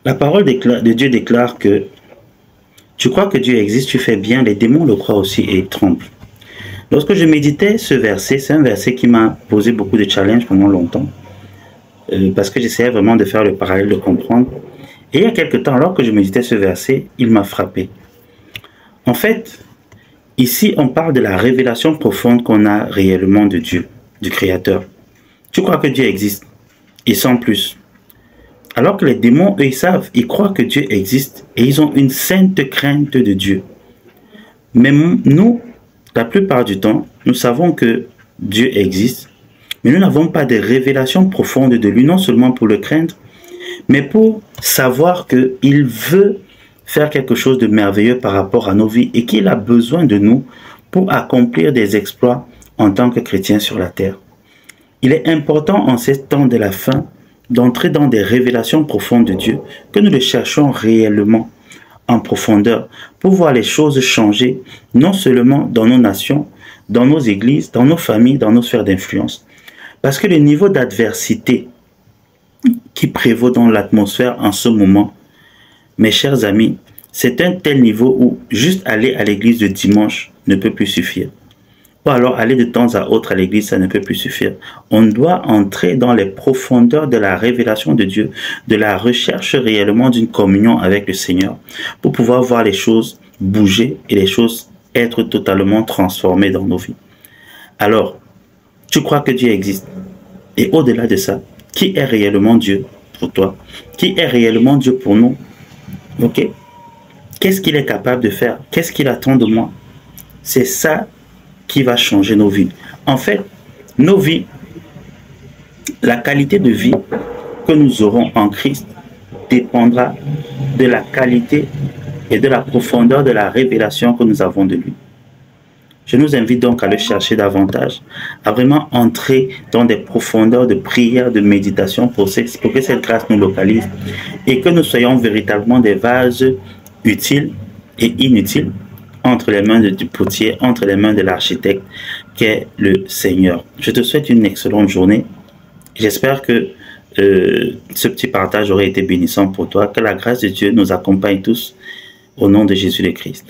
La parole de Dieu déclare que tu crois que Dieu existe, tu fais bien, les démons le croient aussi et tremblent. Lorsque je méditais ce verset, c'est un verset qui m'a posé beaucoup de challenges pendant longtemps, parce que j'essayais vraiment de faire le parallèle, de comprendre. Et il y a quelque temps, alors que je méditais ce verset, il m'a frappé. En fait, ici, on parle de la révélation profonde qu'on a réellement de Dieu, du Créateur. Tu crois que Dieu existe, et sans plus. Alors que les démons, eux, ils savent, ils croient que Dieu existe et ils ont une sainte crainte de Dieu. Mais nous, la plupart du temps, nous savons que Dieu existe, mais nous n'avons pas de révélation profonde de lui, non seulement pour le craindre, mais pour savoir qu'il veut faire quelque chose de merveilleux par rapport à nos vies et qu'il a besoin de nous pour accomplir des exploits en tant que chrétiens sur la terre. Il est important en ces temps de la fin d'entrer dans des révélations profondes de Dieu, que nous le cherchons réellement en profondeur pour voir les choses changer, non seulement dans nos nations, dans nos églises, dans nos familles, dans nos sphères d'influence. Parce que le niveau d'adversité qui prévaut dans l'atmosphère en ce moment, mes chers amis, c'est un tel niveau où juste aller à l'église le dimanche ne peut plus suffire. Ou alors aller de temps à autre à l'église, ça ne peut plus suffire. On doit entrer dans les profondeurs de la révélation de Dieu, de la recherche réellement d'une communion avec le Seigneur, pour pouvoir voir les choses bouger et les choses être totalement transformées dans nos vies. Alors, tu crois que Dieu existe? Et au-delà de ça, qui est réellement Dieu pour toi? Qui est réellement Dieu pour nous? Ok? Qu'est-ce qu'il est capable de faire? Qu'est-ce qu'il attend de moi? C'est ça qui va changer nos vies. En fait, nos vies, la qualité de vie que nous aurons en Christ dépendra de la qualité et de la profondeur de la révélation que nous avons de lui. Je nous invite donc à le chercher davantage, à vraiment entrer dans des profondeurs de prière, de méditation pour que cette grâce nous localise et que nous soyons véritablement des vases utiles et inutiles entre les mains du potier, entre les mains de l'architecte qu'est le Seigneur. Je te souhaite une excellente journée. J'espère que ce petit partage aurait été bénissant pour toi. Que la grâce de Dieu nous accompagne tous au nom de Jésus le Christ.